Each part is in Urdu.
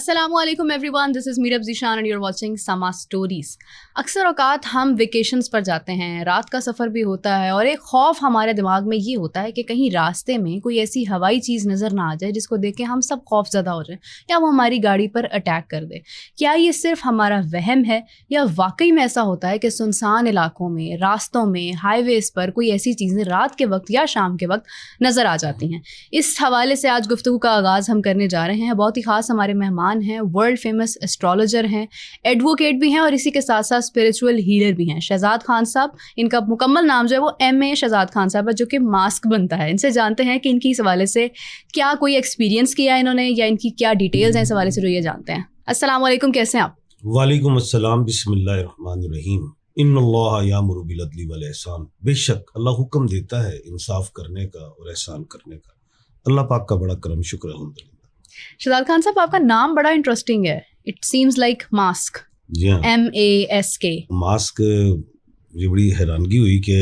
السلام علیکم everyone, this is Mirab Zeeshan and you are watching Samaa stories. اکثر اوقات ہم ویکیشنز پر جاتے ہیں، رات کا سفر بھی ہوتا ہے اور ایک خوف ہمارے دماغ میں یہ ہوتا ہے کہ کہیں راستے میں کوئی ایسی ہوائی چیز نظر نہ آ جائے جس کو دیکھ کے ہم سب خوف زدہ ہو جائیں یا وہ ہماری گاڑی پر اٹیک کر دے. کیا یہ صرف ہمارا وہم ہے یا واقعی میں ایسا ہوتا ہے کہ سنسان علاقوں میں، راستوں میں، ہائی ویز پر کوئی ایسی چیزیں رات کے وقت یا شام کے وقت نظر آ جاتی ہیں؟ اس حوالے سے آج گفتگو کا آغاز ہم کرنے جا رہے ہیں. بہت ہی خاص ہمارے مہمان ہیں، ورلڈ فیمس اسٹرالوجر ہیں، ایڈوکیٹ بھی ہیں اور اسی کے ساتھ ساتھ اسپریچول ہیلر بھی ہیں. شہزاد خان صاحب، ان کا مکمل نام جو ہے وہ ایم اے شہزاد خان صاحب ہے، جو کہ ماسک بنتا ہے. ان سے جانتے ہیں کہ ان کی اس حوالے سے کیا کوئی ایکسپیرینس کیا ہے انہوں نے یا ان کی کیا ڈیٹیلز ہیں اس حوالے سے جو یہ جانتے ہیں. السلام علیکم، کیسے ہیں آپ؟ وعلیکم السلام. بسم اللہ الرحمن الرحیم. ان اللہ یامر بالعدل والاحسان. بے شک اللہ حکم دیتا ہے انصاف کرنے کا اور احسان کرنے کا. اللہ پاک کا بڑا کرم شکر الحمدللہ. شہزاد خان صاحب، آپ کا نام بڑا انٹرسٹنگ ہے. It seems like mask. جی ہاں، MASK. ماسک. مجھے بڑی حیرانگی ہوئی کہ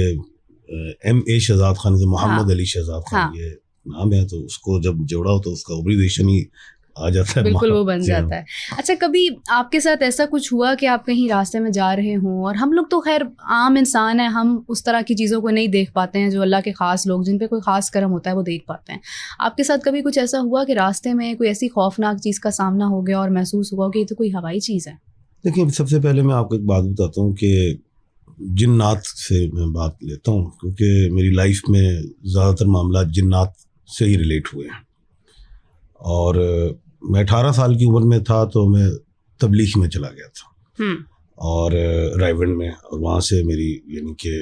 ایم اے شہزاد خان، محمد علی شہزاد خان یہ نام ہے، تو اس کو جب جوڑا ہو تو اس کا اوبریویشن ہی آ جاتا ہے، بالکل وہ بن جاتا ہے. اچھا، کبھی آپ کے ساتھ ایسا کچھ ہوا کہ آپ کہیں راستے میں جا رہے ہوں، اور ہم لوگ تو خیر عام انسان ہیں، ہم اس طرح کی چیزوں کو نہیں دیکھ پاتے ہیں جو اللہ کے خاص لوگ جن پہ کوئی خاص کرم ہوتا ہے وہ دیکھ پاتے ہیں. آپ کے ساتھ کبھی کچھ ایسا ہوا کہ راستے میں کوئی ایسی خوفناک چیز کا سامنا ہو گیا اور محسوس ہوا کہ یہ تو کوئی ہوائی چیز ہے؟ دیکھیے، سب سے پہلے میں آپ کو ایک بات بتاتا ہوں کہ جنات سے میں بات لیتا ہوں، کیونکہ میری لائف میں زیادہ تر معاملات جنات سے ہی ریلیٹ ہوئے ہیں. اور میں 18 سال کی عمر میں تھا تو میں تبلیغ میں چلا گیا تھا، اور رائیونڈ میں، اور وہاں سے میری یعنی کہ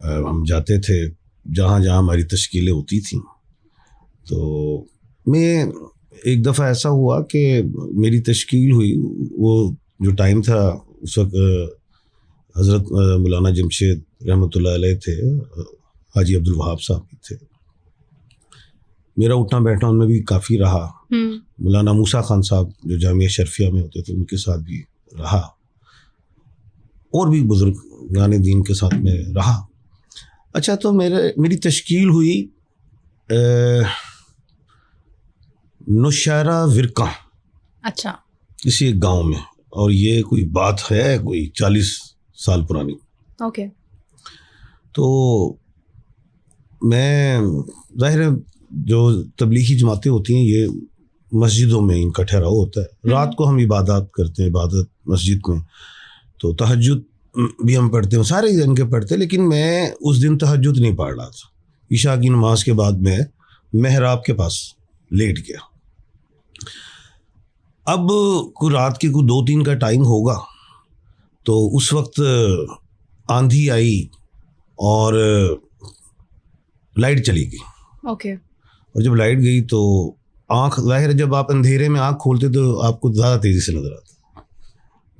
ہم جاتے تھے جہاں جہاں ہماری تشکیلیں ہوتی تھیں. تو میں ایک دفعہ ایسا ہوا کہ میری تشکیل ہوئی، وہ جو ٹائم تھا اس وقت حضرت مولانا جمشید رحمۃ اللہ علیہ تھے، حاجی عبدالوہاب صاحب بھی تھے. میرا اٹھنا بیٹھنا ان میں بھی کافی رہا. مولانا موسیٰ خان صاحب جو جامعہ شرفیہ میں ہوتے تھے ان کے ساتھ بھی رہا، اور بھی بزرگان دین کے ساتھ میں رہا. اچھا، تو میری تشکیل ہوئی نوشہرہ ورکہ، اچھا، کسی ایک گاؤں میں، اور یہ کوئی بات ہے کوئی 40 سال پرانی. اوکے. تو میں ظاہر ہے جو تبلیغی جماعتیں ہوتی ہیں یہ مسجدوں میں ان کا ٹھہراؤ ہوتا ہے. رات کو ہم عبادات کرتے ہیں، عبادت مسجد میں، تو تہجد بھی ہم پڑھتے ہیں، سارے دن کے پڑھتے ہیں. لیکن میں اس دن تہجد نہیں پڑھ رہا تھا. عشاء کی نماز کے بعد میں محراب کے پاس لیٹ گیا. اب کوئی رات کے کوئی 2-3 کا ٹائم ہوگا، تو اس وقت آندھی آئی اور لائٹ چلی گئی. اوکے. اور جب لائٹ گئی تو آنکھ، ظاہر ہے جب آپ اندھیرے میں آنکھ کھولتے تو آپ کو زیادہ تیزی سے نظر آتا.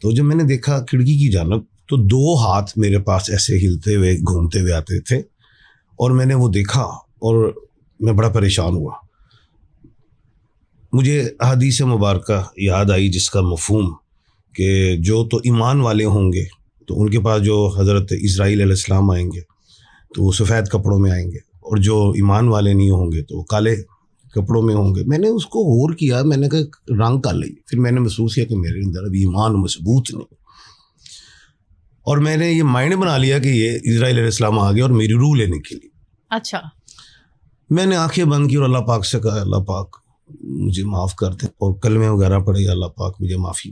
تو جب میں نے دیکھا کھڑکی کی جانب، تو 2 ہاتھ میرے پاس ایسے ہلتے ہوئے گھومتے ہوئے آتے تھے، اور میں نے وہ دیکھا اور میں بڑا پریشان ہوا. مجھے حدیث مبارکہ یاد آئی جس کا مفہوم کہ جو تو ایمان والے ہوں گے تو ان کے پاس جو حضرت اسرائیل علیہ السلام آئیں گے تو وہ سفید کپڑوں میں آئیں گے، اور جو ایمان والے نہیں ہوں گے تو وہ کالے کپڑوں میں ہوں گے. میں نے اس کو غور کیا، میں نے کہا رنگ کالے. پھر میں نے محسوس کیا کہ میرے اندر ابھی ایمان مضبوط نہیں، اور میں نے یہ مائنڈ بنا لیا کہ یہ اسرائیل علیہ السلام آ گیا اور میری روح لینے کے لیے. اچھا. میں نے آنکھیں بند کی اور اللہ پاک سے کہا اللہ پاک مجھے معاف کر دے، اور کلمے وغیرہ پڑھے، اللہ پاک مجھے معافی.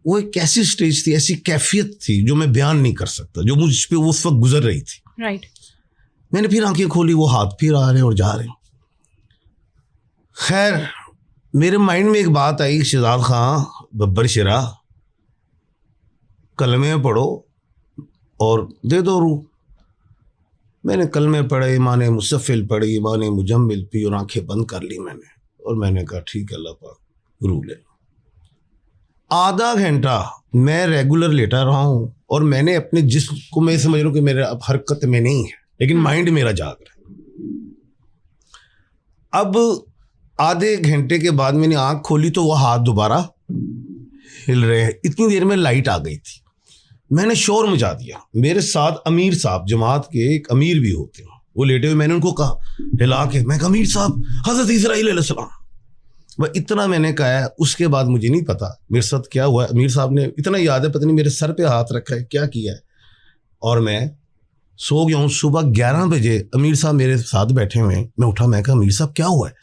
وہ ایک ایسی سٹیج تھی، ایسی کیفیت تھی جو میں بیان نہیں کر سکتا، جو مجھ پہ اس وقت گزر رہی تھی. رائٹ. میں نے پھر آنکھیں کھولی، وہ ہاتھ پھر آ رہے ہیں اور جا رہے ہیں. خیر، میرے مائنڈ میں ایک بات آئی، شہزاد خان ببر شرا، کلمے پڑھو اور دے دو روح. میں نے کلمے پڑھے، ایمان مصفل پڑھی، ایمان مجمل پی، اور آنکھیں بند کر لی میں نے، اور میں نے کہا ٹھیک ہے اللہ پاک روح لے. آدھا گھنٹہ میں ریگولر لیٹا رہا ہوں، اور میں نے اپنے جسم کو، میں سمجھ رہا ہوں کہ میرا اب حرکت میں نہیں ہے، لیکن مائنڈ میرا جاگ رہا ہے. اب آدھے گھنٹے کے بعد میں نے آنکھ کھولی تو وہ ہاتھ دوبارہ ہل رہے ہیں. اتنی دیر میں لائٹ آ گئی تھی. میں نے شور مچا دیا. میرے ساتھ امیر صاحب، جماعت کے ایک امیر بھی ہوتے ہیں، وہ لیٹے ہوئے، میں نے ان کو کہا ہلا کے، میں کہا امیر صاحب حضرت اسرائیل علیہ السلام. وہ اتنا میں نے کہا ہے. اس کے بعد مجھے نہیں پتا میرے ساتھ کیا ہوا. امیر صاحب نے اتنا یاد ہے پتہ نہیں میرے سر پہ ہاتھ رکھا ہے کیا کیا ہے, اور میں سو گیا ہوں. صبح 11 بجے امیر صاحب میرے ساتھ بیٹھے ہوئے ہیں, میں اٹھا, میں کہا امیر صاحب کیا ہوا ہے؟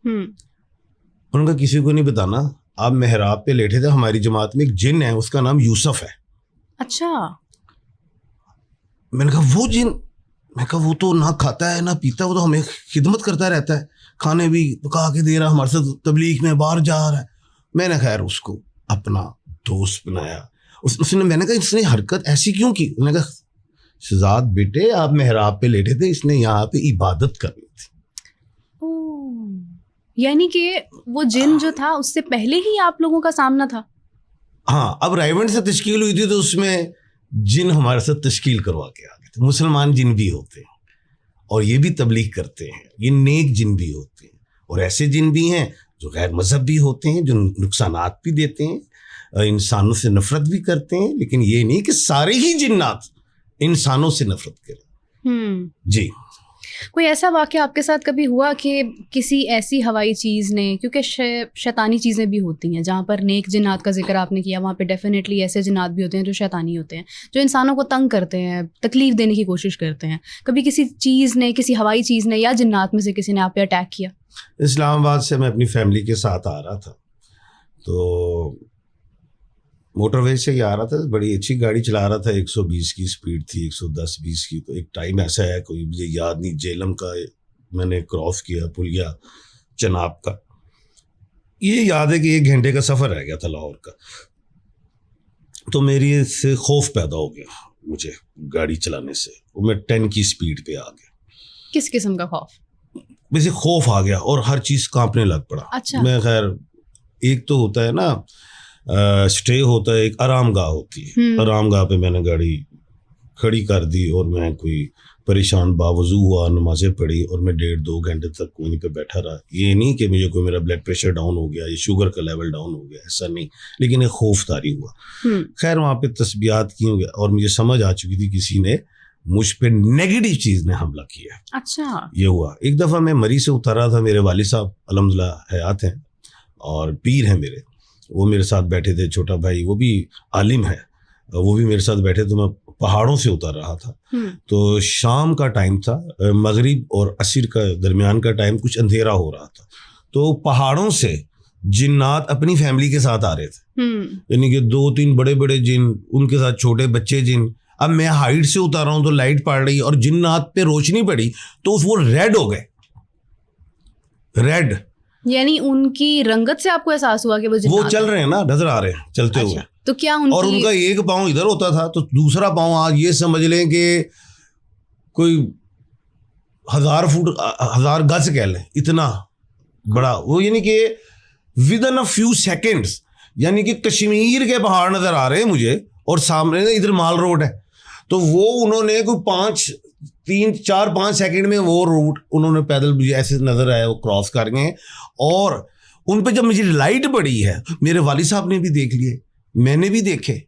انہوں نے کہا کسی کو نہیں بتانا, آپ محراب پہ لیٹے تھے, ہماری جماعت میں ایک جن ہے اس کا نام یوسف ہے. اچھا. میں نے کہا وہ جن؟ میں کہا وہ تو نہ کھاتا ہے نہ پیتا, وہ تو ہمیں خدمت کرتا رہتا ہے, کھانے بھی پکا کے دے رہا, ہمارے ساتھ تبلیغ میں باہر جا رہا ہے. میں نے خیر اس کو اپنا دوست بنایا. اس نے, میں نے کہا اس نے حرکت ایسی کیوں کی؟ میں نے کہا شہزاد بیٹے آپ محراب پہ لیٹے تھے, اس نے یہاں پہ عبادت کرنی تھی. یعنی کہ وہ جن جو تھا اس سے پہلے ہی آپ لوگوں کا سامنا تھا؟ ہاں, اب رائیونٹ سے تشکیل ہوئی تھی تو اس میں جن ہمارے ساتھ تشکیل کروا کے آ گئے تھے. مسلمان جن بھی ہوتے ہیں اور یہ بھی تبلیغ کرتے ہیں, یہ نیک جن بھی ہوتے ہیں, اور ایسے جن بھی ہیں جو غیر مذہب بھی ہوتے ہیں, جو نقصانات بھی دیتے ہیں, انسانوں سے نفرت بھی کرتے ہیں. لیکن یہ نہیں کہ سارے ہی جنات انسانوں سے نفرت کریں. جی. کوئی ایسا واقعہ آپ کے ساتھ کبھی ہوا کہ کسی ایسی ہوائی چیز نے, کیونکہ شیطانی چیزیں بھی ہوتی ہیں, جہاں پر نیک جنات کا ذکر آپ نے کیا وہاں پہ ڈیفینیٹلی ایسے جنات بھی ہوتے ہیں جو شیطانی ہوتے ہیں, جو انسانوں کو تنگ کرتے ہیں, تکلیف دینے کی کوشش کرتے ہیں. کبھی کسی چیز نے, کسی ہوائی چیز نے یا جنات میں سے کسی نے آپ پہ اٹیک کیا؟ اسلام آباد سے میں اپنی فیملی کے ساتھ آ رہا تھا, تو موٹر وے سے ہی آ رہا تھا, بڑی اچھی گاڑی چلا رہا تھا, 120 کی اسپیڈ تھی, 110-20 کی. تو ایک ٹائم ایسا ہے کوئی مجھے یاد نہیں, جیلم کا میں نے کراس کیا, پلیا چناب کا, یہ یاد ہے کہ 1 گھنٹے کا سفر رہ گیا تھا لاہور کا. تو میری اس سے خوف پیدا ہو گیا مجھے گاڑی چلانے سے, وہ میں 10 کی اسپیڈ پہ آ گیا. کس قسم کا خوف؟ ویسے خوف آ گیا اور ہر چیز کانپنے لگ پڑا. اچھا. میں خیر, ایک تو ہوتا ہے نا اسٹے ہوتا ہے, ایک آرام گاہ ہوتی ہے, آرام گاہ پہ میں نے گاڑی کھڑی کر دی اور میں کوئی پریشان باوضو ہوا, نمازیں پڑھی, اور میں 1.5-2 گھنٹے تک وہیں پہ بیٹھا رہا. یہ نہیں کہ مجھے کوئی میرا بلڈ پریشر ڈاؤن ہو گیا یا شوگر کا لیول ڈاؤن ہو گیا, ایسا نہیں, لیکن ایک خوف طاری ہوا. خیر وہاں پہ تسبیحات کی ہوں گے اور مجھے سمجھ آ چکی تھی کسی نے مجھ پہ نیگیٹو چیز نے حملہ کیا. اچھا. یہ ہوا. ایک دفعہ میں مری سے اتر رہا تھا, میرے والد صاحب الحمدللہ حیات ہیں اور پیر ہیں میرے, وہ میرے ساتھ بیٹھے تھے, چھوٹا بھائی وہ بھی عالم ہے, وہ بھی میرے ساتھ بیٹھے. تو میں پہاڑوں سے اتر رہا تھا, تو شام کا ٹائم تھا, مغرب اور عصر کا درمیان کا ٹائم, کچھ اندھیرا ہو رہا تھا. تو پہاڑوں سے جنات اپنی فیملی کے ساتھ آ رہے تھے, یعنی کہ 2-3 بڑے بڑے جن, ان کے ساتھ چھوٹے بچے جن. اب میں ہائٹ سے اتر رہا ہوں تو لائٹ پڑ رہی اور جنات پہ روشنی پڑی تو وہ ریڈ ہو گئے, ریڈ. یعنی ان کی رنگت سے آپ کو احساس ہوا کہ وہ چل رہے ہیں نا, نظر آ رہے ہیں چلتے ہوئے. تو کیا اور ان کا ایک پاؤں ادھر ہوتا تھا تو دوسرا پاؤں آج یہ سمجھ لیں کہ کوئی 1000 فٹ 1000 گز کہہ لیں, اتنا بڑا وہ, یعنی کہ ودن اے فیو سیکنڈز, یعنی کہ کشمیر کے پہاڑ نظر آ رہے ہیں مجھے اور سامنے ادھر مال روڈ ہے. تو وہ انہوں نے کوئی 3-4-5 سیکنڈ میں وہ روٹ انہوں نے پیدل مجھے ایسے نظر آیا, وہ کراس کر گئے. اور ان پہ جب مجھے لائٹ پڑی ہے, میرے والد صاحب نے بھی دیکھ لیے, میں نے بھی دیکھے,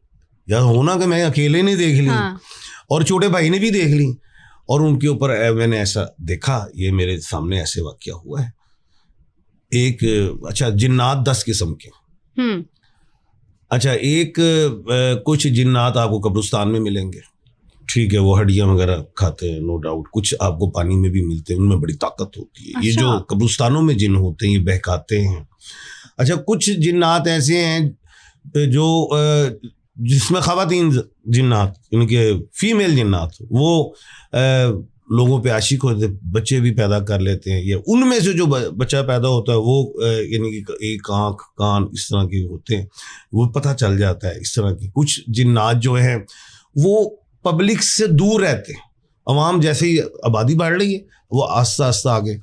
یا ہونا کہ میں اکیلے نے دیکھ لی, اور چھوٹے بھائی نے بھی دیکھ لی. اور ان کے اوپر میں نے ایسا دیکھا, یہ میرے سامنے ایسے واقعہ ہوا ہے. ایک اچھا جنات 10 قسم کے. اچھا, ایک کچھ جنات آپ کو قبرستان میں ملیں گے, ٹھیک ہے, وہ ہڈیاں وغیرہ کھاتے ہیں, نو ڈاؤٹ. کچھ آپ کو پانی میں بھی ملتے ہیں, ان میں بڑی طاقت ہوتی ہے. یہ جو قبرستانوں میں جن ہوتے ہیں یہ بہکاتے ہیں. اچھا, کچھ جنات ایسے ہیں جو جس میں خواتین جنات, یعنی کہ فیمیل جنات, وہ لوگوں پہ عاشق ہوتے, بچے بھی پیدا کر لیتے ہیں. یہ ان میں سے جو بچہ پیدا ہوتا ہے وہ یعنی کہ ایک آنکھ کان اس طرح کے ہوتے ہیں, وہ پتہ چل جاتا ہے اس طرح کی. کچھ جنات جو ہیں وہ پبلک سے دور رہتے ہیں, عوام جیسے ہی آبادی بڑھ رہی ہے وہ آہستہ آہستہ آگے.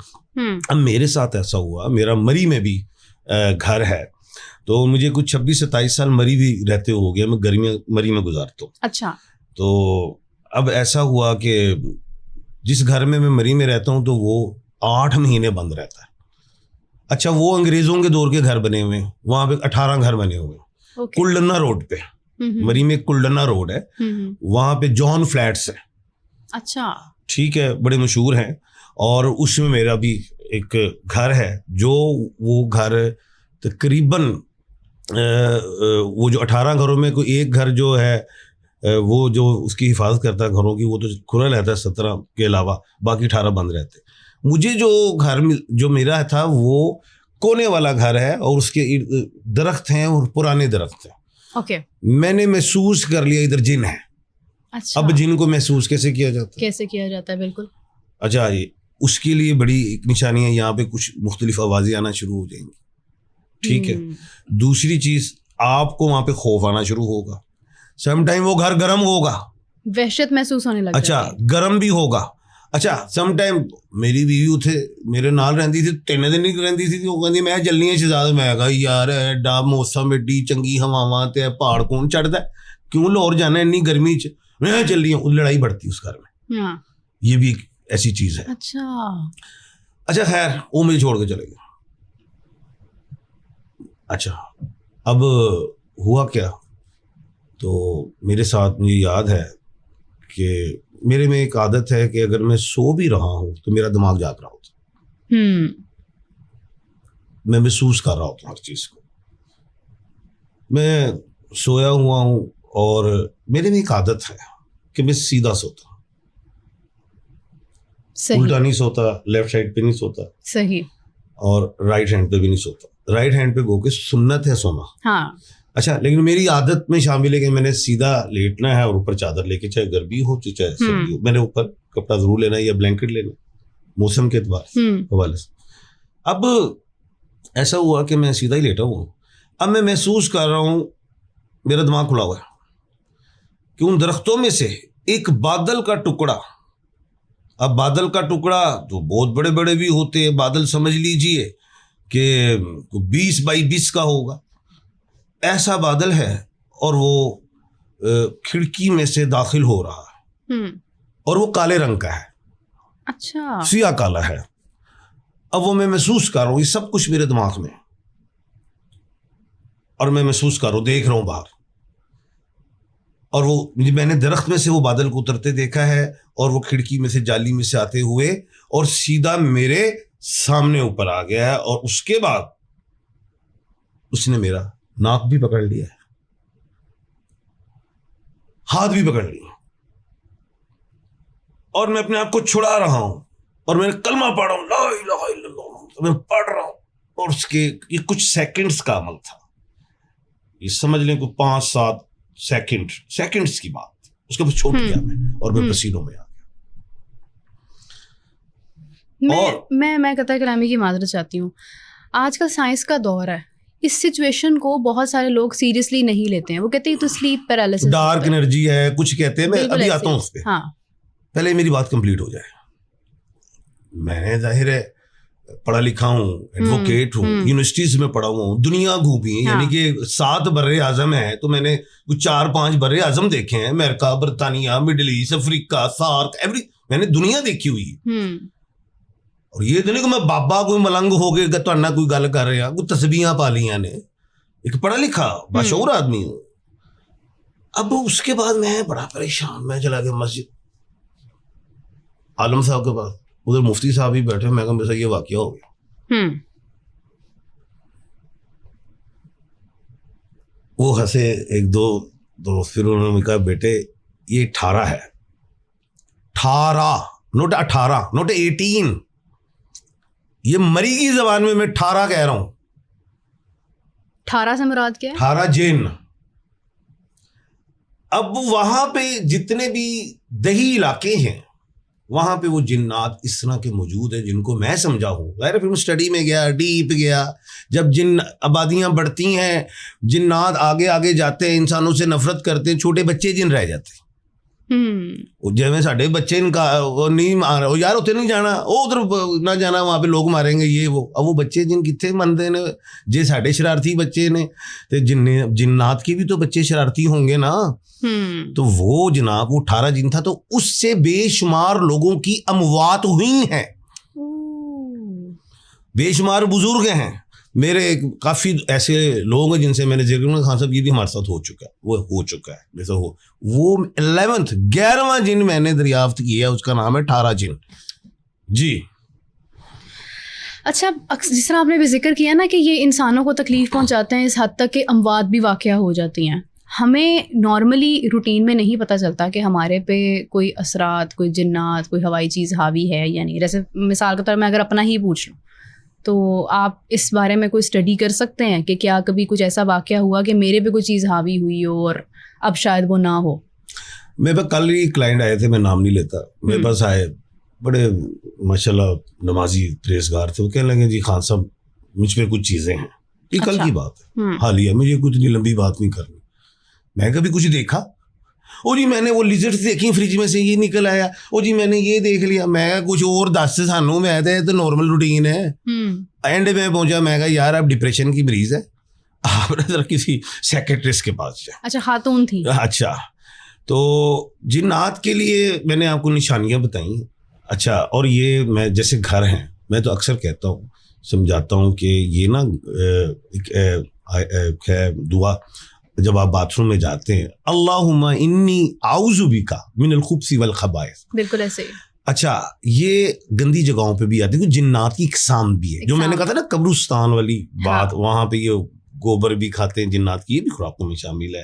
اب میرے ساتھ ایسا ہوا, میرا مری میں بھی گھر ہے, تو مجھے کچھ 26-27 سال مری بھی رہتے ہو گیا, میں گرمیاں مری میں گزارتا ہوں. اچھا. تو اب ایسا ہوا کہ جس گھر میں مری میں رہتا ہوں تو وہ 8 مہینے بند رہتا ہے. اچھا, وہ انگریزوں کے دور کے گھر بنے ہوئے ہیں, وہاں پہ 18 گھر بنے ہوئے ہیں, کلڈنا روڈ پہ. مری میں کلڈنا روڈ ہے, وہاں پہ جان فلیٹس ہیں. اچھا, ٹھیک ہے, بڑے مشہور ہیں. اور اس میں میرا بھی ایک گھر ہے, جو وہ گھر تقریباً وہ جو 18 گھروں میں کوئی ایک گھر جو ہے وہ جو اس کی حفاظت کرتا ہے گھروں کی وہ تو کھلا رہتا ہے 17 کے علاوہ، باقی 18 بند رہتے. مجھے جو گھر جو میرا تھا وہ کونے والا گھر ہے اور اس کے درخت ہیں اور پرانے درخت ہیں. اوکے. میں نے محسوس کر لیا ادھر جن ہے. اچھا. اب جن کو محسوس کیسے کیا جاتا ہے؟ کیسے کیا جاتا ہے؟ بالکل. اچھا، اس کے لیے بڑی ایک نشانی ہے، یہاں پہ کچھ مختلف آوازیں آنا شروع ہو جائیں گی. ٹھیک ہے. دوسری چیز، آپ کو وہاں پہ خوف آنا شروع ہوگا. سم ٹائم وہ گھر گرم ہوگا، وحشت محسوس ہونے لگا. اچھا گرم بھی ہوگا. اچھا سم ٹائم میری بیوی تھے میرے نال رہندی تھی 3 دن نہیں رہندی تھی، وہ کہندی میں چلنی ہے شہزاد. میں کہا یار ایڈا موسم ایڈی چنگی ہواواں تے پہاڑ کون چڑھدا ہے، کیوں لاہور جانا اتنی گرمی چ؟ میں چلی ہوں. لڑائی بڑھتی اس گھر میں. یہ بھی ایک ایسی چیز ہے. اچھا خیر وہ مجھے چھوڑ کے چلے گئے. اچھا اب ہوا کیا، تو میرے ساتھ مجھے یاد ہے کہ میرے میں ایک عادت ہے کہ اگر میں سو بھی رہا ہوں تو میرا دماغ جاگ رہا ہوتا. میں محسوس کر رہا ہوتا ہوں ہر چیز کو. میں سویا ہوا ہوں اور میرے میں ایک عادت ہے کہ میں سیدھا سوتا ہوں، الٹا نہیں سوتا، لیفٹ سائڈ پہ نہیں سوتا، صحیح، اور رائٹ ہینڈ پہ بھی نہیں سوتا. رائٹ ہینڈ پہ گو کے سنت ہے سونا. ہاں. اچھا لیکن میری عادت میں شامل ہے کہ میں نے سیدھا لیٹنا ہے اور اوپر چادر لے کے، چاہے گرمی ہو چاہے سردی ہو. میں نے اوپر کپڑا ضرور لینا ہے یا بلینکٹ لینا موسم کے اعتبار سے حوالے سے. اب ایسا ہوا کہ میں سیدھا ہی لیٹا ہوں. اب میں محسوس کر رہا ہوں میرا دماغ کھلا ہوا ہے کہ ان درختوں میں سے ایک بادل کا ٹکڑا، اب بادل کا ٹکڑا تو بہت بڑے بڑے بھی ہوتے ہیں، بادل سمجھ لیجئے کہ 20 بائی 20 کا ہوگا، ایسا بادل ہے اور وہ کھڑکی میں سے داخل ہو رہا ہے اور وہ کالے رنگ کا ہے. اچھا سیاہ کالا ہے. اب وہ میں محسوس کر رہا ہوں، یہ سب کچھ میرے دماغ میں، اور میں محسوس کر رہا ہوں، دیکھ رہا ہوں باہر، اور وہ میں نے درخت میں سے وہ بادل کو اترتے دیکھا ہے اور وہ کھڑکی میں سے جالی میں سے آتے ہوئے اور سیدھا میرے سامنے اوپر آ گیا ہے. اور اس کے بعد اس نے میرا ناک بھی پکڑ لیا ہے، ہاتھ بھی پکڑ لیا، اور میں اپنے آپ کو چھڑا رہا ہوں اور میں کلمہ پڑھ رہا ہوں، لا الہ الا اللہ میں پڑھ رہا ہوں. اور اس کے یہ کچھ سیکنڈز کا عمل تھا، یہ سمجھ لیں کہ 5-7 سیکنڈز کی بات. اس کے بعد چھوٹ گیا میں اور میں پسینوں میں آ گیا. میں قطع کلامی کی معذرت چاہتی ہوں. آج کل سائنس کا دور ہے، اس سچویشن کو بہت سارے لوگ سیریسلی نہیں لیتے ہیں. وہ کہتے ہیں تو سلیپ پیرالسس، ڈارک انرجی ہے، کچھ کہتے ہیں. میں ابھی آتا ہوں اس پہ. ہاں پہلے میری بات کمپلیٹ ہو جائے. میں نے ظاہر ہے پڑھا لکھا ہوں، ایڈوکیٹ ہوں، یونیورسٹیز میں پڑھا ہوا ہوں، دنیا گھومی، یعنی کہ 7 بر اعظم ہے تو میں نے 4-5 بر اعظم دیکھے ہیں، امریکہ، برطانیہ، مڈل ایسٹ، افریقہ، سارک، میں نے دنیا دیکھی ہوئی ہے. اور یہ تو نہیں کہ میں بابا کوئی ملنگ ہو گئے تو انہ کوئی گل کر رہے ہیں، کوئی تسبیحاں پا لیاں نے، ایک پڑھا لکھا باشعور آدمی ہوں. اب اس کے بعد میں بڑا پریشان، میں چلا گیا مسجد عالم صاحب کے پاس. ادھر مفتی صاحب ہی بیٹھے، میں کہا میرے سے یہ واقعہ ہو گیا. وہ ہنسے ایک دو دوست، پھر انہوں نے کہا بیٹے یہ 18 ہے، 18 نوٹ 18 نوٹ 18. یہ مری کی زبان میں 18 کہہ رہا ہوں. 18 سے مراد کیا ہے؟ 18 جن. اب وہاں پہ جتنے بھی دیہی علاقے ہیں وہاں پہ وہ جنات اس طرح کے موجود ہیں جن کو میں سمجھا ہوں. غیر پھر اسٹڈی میں گیا، ڈیپ گیا. جب جن آبادیاں بڑھتی ہیں، جنات آگے آگے جاتے ہیں، انسانوں سے نفرت کرتے ہیں، چھوٹے بچے جن رہ جاتے ہیں. جیسے ساڈے بچے ان کا نہیں مار وہ یار اتنے نہیں جانا، وہ ادھر نہ جانا، وہاں پہ لوگ ماریں گے یہ وہ. اب وہ بچے جن کتنے منتے نے، جی ساڈے شرارتی بچے نے، تو جنات کے بھی تو بچے شرارتی ہوں گے نا. تو وہ جناب وہ 18 جن تھا، تو اس سے بے شمار لوگوں کی اموات ہوئی ہیں، بے شمار بزرگ ہیں. میرے کافی ایسے لوگ ہیں جن سے میں نے ذکر خان صاحب یہ بھی ہمارے ساتھ ہو چکا ہے، وہ ہو چکا ہے جیسا وہ 11واں جن میں نے دریافت کیا، اس کا نام ہے 18 جن. جی اچھا جس طرح آپ نے بھی ذکر کیا نا کہ یہ انسانوں کو تکلیف پہنچاتے ہیں اس حد تک کہ اموات بھی واقع ہو جاتی ہیں، ہمیں نارملی روٹین میں نہیں پتہ چلتا کہ ہمارے پہ کوئی اثرات، کوئی جنات، کوئی ہوائی چیز حاوی ہے یا نہیں. جیسے مثال کے طور میں اگر اپنا ہی پوچھ لوں تو آپ اس بارے میں کوئی اسٹڈی کر سکتے ہیں کہ کیا کبھی کچھ ایسا واقعہ ہوا کہ میرے پہ کوئی چیز حاوی ہوئی ہو اور اب شاید وہ نہ ہو؟ میرے پاس کل ہی کلائنٹ آئے تھے، میں نام نہیں لیتا، میرے پاس آئے، بڑے ماشاءاللہ نمازی پرہیزگار تھے. وہ کہنے لگے جی خان صاحب مجھ پہ کچھ چیزیں ہیں. یہ کل کی بات ہے، حالیہ، مجھے کچھ اتنی لمبی بات نہیں کرنی. میں کبھی کچھ دیکھا، او جی میں نے وہ لیزرڈ دیکھی فریج میں سے، یہ نکل آیا، او جی میں نے یہ دیکھ لیا. میں کچھ اور دس سانوں میں تو نارمل روٹین ہے. اینڈ میں پہنچا، میں کہا یار آپ ڈپریشن کی مریض ہے، آپ ذرا کسی سیکریٹرسٹ کے پاس جائیں. اچھا خاتون تھی. اچھا تو جنات کے لیے میں نے آپ کو نشانیاں بتائیں. اچھا اور یہ میں جیسے گھر ہیں، میں تو اکثر کہتا ہوں، سمجھاتا ہوں کہ یہ نا ایک دعا جب آپ باتھ روم میں جاتے ہیں، اللہم انی اعوذ بک من الخبث والخبائث. بالکل ایسے ہی. اچھا یہ گندی جگہوں پہ بھی آتی ہے، جنات کی اقسام بھی ہے، جو میں نے کہا تھا نا قبرستان والی بات، وہاں پہ یہ گوبر بھی کھاتے ہیں جنات کی، یہ بھی خوراکوں میں شامل ہے،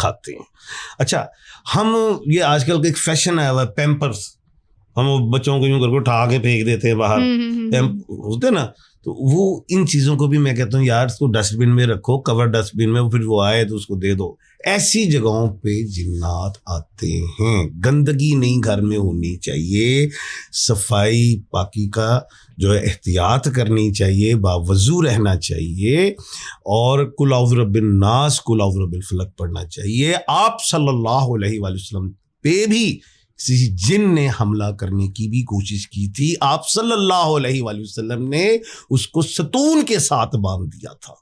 کھاتے ہیں. اچھا ہم یہ آج کل کا ایک فیشن آیا ہوا ہے پیمپرس، ہم بچوں کو یوں کر کے اٹھا کے پھینک دیتے ہیں باہر، ہوتے نا، تو وہ ان چیزوں کو بھی میں کہتا ہوں یار اس کو ڈسٹ بن میں رکھو، کور ڈسٹ بن میں، پھر وہ آئے تو اس کو دے دو. ایسی جگہوں پہ جنات آتے ہیں. گندگی نہیں گھر میں ہونی چاہیے، صفائی پاکی کا جو ہے احتیاط کرنی چاہیے، باوضو رہنا چاہیے، اور قل اعوذ برب الناس، قل اعوذ برب الفلق پڑھنا چاہیے. آپ صلی اللہ علیہ وآلہ وسلم پہ بھی کسی جن نے حملہ کرنے کی بھی کوشش کی تھی، آپ صلی اللہ علیہ وآلہ وسلم نے اس کو ستون کے ساتھ باندھ دیا تھا.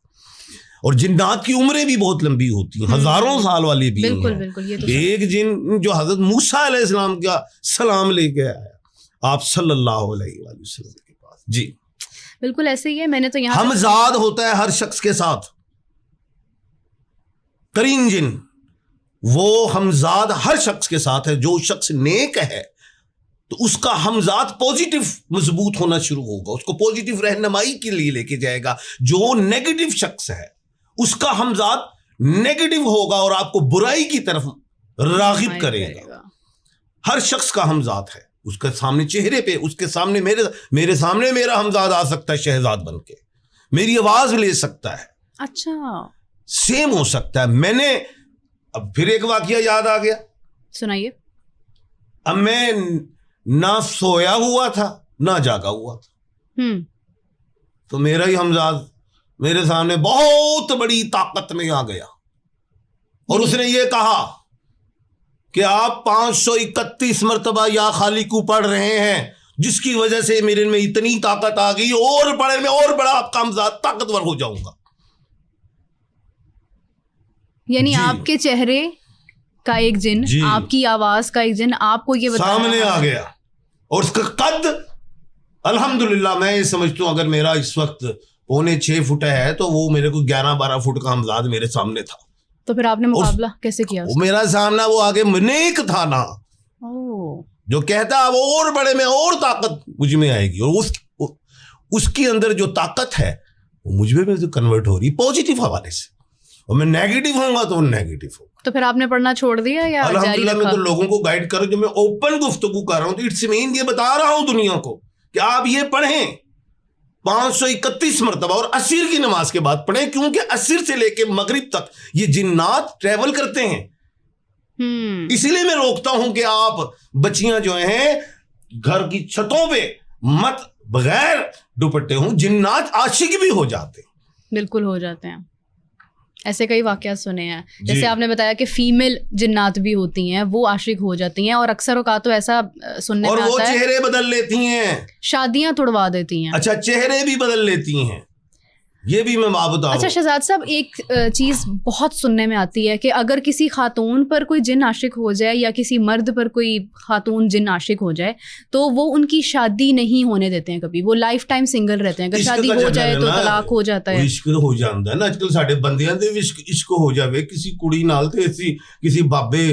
اور جنات کی عمریں بھی بہت لمبی ہوتی ہیں، ہزاروں سال والی بھی بالکل ہیں. بالکل. یہ تو ایک جن جو حضرت موسیٰ علیہ السلام کا سلام لے کے آیا آپ صلی اللہ علیہ وآلہ وسلم کے پاس. جی بالکل ایسے ہی ہے. میں نے تو یہاں ہمزاد ہوتا ہے ہر شخص کے ساتھ، قرین جن وہ ہمزاد ہر شخص کے ساتھ ہے. جو شخص نیک ہے تو اس کا ہمزاد پوزیٹیو مضبوط ہونا شروع ہوگا، اس کو پوزیٹیو رہنمائی کے لیے لے کے جائے گا. جو نیگیٹو شخص ہے اس کا ہمزاد نیگیٹو ہوگا اور آپ کو برائی کی طرف راغب کرے گا. ہر شخص کا ہمزاد ہے، اس کے سامنے چہرے پہ، اس کے سامنے میرے سامنے میرا ہمزاد آ سکتا ہے شہزاد بن کے، میری آواز لے سکتا ہے. اچھا سیم ہو سکتا ہے. میں نے اب پھر ایک واقعہ یاد آ گیا، سنائیے. اب میں نہ سویا ہوا تھا نہ جاگا ہوا تھا، تو میرا ہی ہمزاد میرے سامنے بہت بڑی طاقت میں آ گیا اور اس نے یہ کہا کہ آپ 531 مرتبہ یا خالق پڑھ رہے ہیں، جس کی وجہ سے میرے میں اتنی طاقت آ گئی، اور پڑھنے میں اور بڑا آپ کا ہمزاد طاقتور ہو جاؤں گا. یعنی آپ کے چہرے کا ایک جن، آپ کی آواز کا ایک جن آپ کو یہ سامنے آ گیا، اور اس کا قد الحمدللہ میں یہ سمجھتا ہوں اگر میرا اس وقت 5.25 فٹ ہے تو وہ میرے کو 11-12 فٹ کا ہمزاد میرے سامنے تھا. تو پھر آپ نے مقابلہ کیسے کیا؟ وہ میرا سامنا وہ آگے نیک تھا نا، جو کہتا وہ اور بڑے میں اور طاقت مجھ میں آئے گی، اور اس کی اندر جو طاقت ہے وہ مجھ میں کنورٹ ہو رہی پازیٹیو حوالے سے، اور میں نیگیٹو ہوں گا تو وہ نیگیٹو ہوگا. تو پھر آپ نے پڑھنا چھوڑ دیا یا جاری رکھا؟ الحمدللہ میں تو لوگوں کو گائیڈ کروں، جو میں اوپن گفتگو کر رہا ہوں تو اٹس مین یہ بتا رہا ہوں دنیا کو کہ آپ یہ پڑھیں 531 مرتبہ، اور عصر کی نماز کے بعد پڑھیں، کیونکہ عصر سے لے کے مغرب تک یہ جنات ٹریول کرتے ہیں. اسی لیے میں روکتا ہوں کہ آپ بچیاں جو ہیں گھر کی چھتوں پہ مت بغیر دوپٹے ہوں، جنات عاشق بھی ہو جاتے ہیں. بالکل ہو جاتے ہیں. ایسے کئی واقعات سنے ہیں، جیسے آپ نے بتایا کہ فیمیل جنات بھی ہوتی ہیں، وہ عاشق ہو جاتی ہیں، اور اکثر اوقات تو ایسا سننے میں آتا ہے، اور وہ چہرے بدل لیتی ہیں، شادیاں توڑوا دیتی ہیں. اچھا چہرے بھی بدل لیتی ہیں، یہ بھی میں بتاؤں. اچھا شہزاد صاحب، ایک چیز بہت سننے میں آتی ہے کہ اگر کسی خاتون پر کوئی جن عاشق ہو جائے یا کسی مرد پر کوئی خاتون جن عاشق ہو جائے تو وہ ان کی شادی نہیں ہونے دیتے ہیں کبھی، وہ لائف ٹائم سنگل رہتے ہیں. اگر شادی ہو جائے تو طلاق ہو جاتا ہے. عشق ہو جاتا ہے نا اج کل، ساڈے بندیاں دے عشق ہو جاوے کسی کڑی نال تے اسی کسی بابے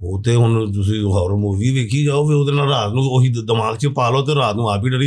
ਉਹ ਤੇ ਹੁਣ ਤੁਸੀਂ ਹੌਰਰ ਮੂਵੀ ਵੇਖੀ ਜਾਓ, ਫਿਰ ਉਹਦੇ ਨਾਲ ਰਾਤ ਨੂੰ ਉਹੀ ਦਿਮਾਗ 'ਚ ਪਾ ਲਓ ਤੇ ਰਾਤ ਨੂੰ ਆਪ ਹੀ ਡਰਦੇ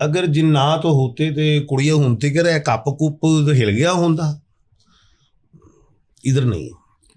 ਅਗਰ ਜਿੰਨਾਤ ਹੋਤੇ ਤੇ ਕੁੜੀਆਂ ਹੁੰਦੀ ਕਿ ਰਿਹਾ ਕੱਪ ਕੁੱਪ ਹਿਲ ਗਿਆ ਹੁੰਦਾ, ਇਧਰ ਨਹੀਂ,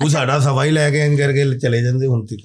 ਉਹ ਸਾਡਾ ਸਵਾ ਹੀ ਲੈ ਕੇ ਇੰਜ ਕਰਕੇ ਚਲੇ ਜਾਂਦੇ ਹੁਣ ਤੱਕ।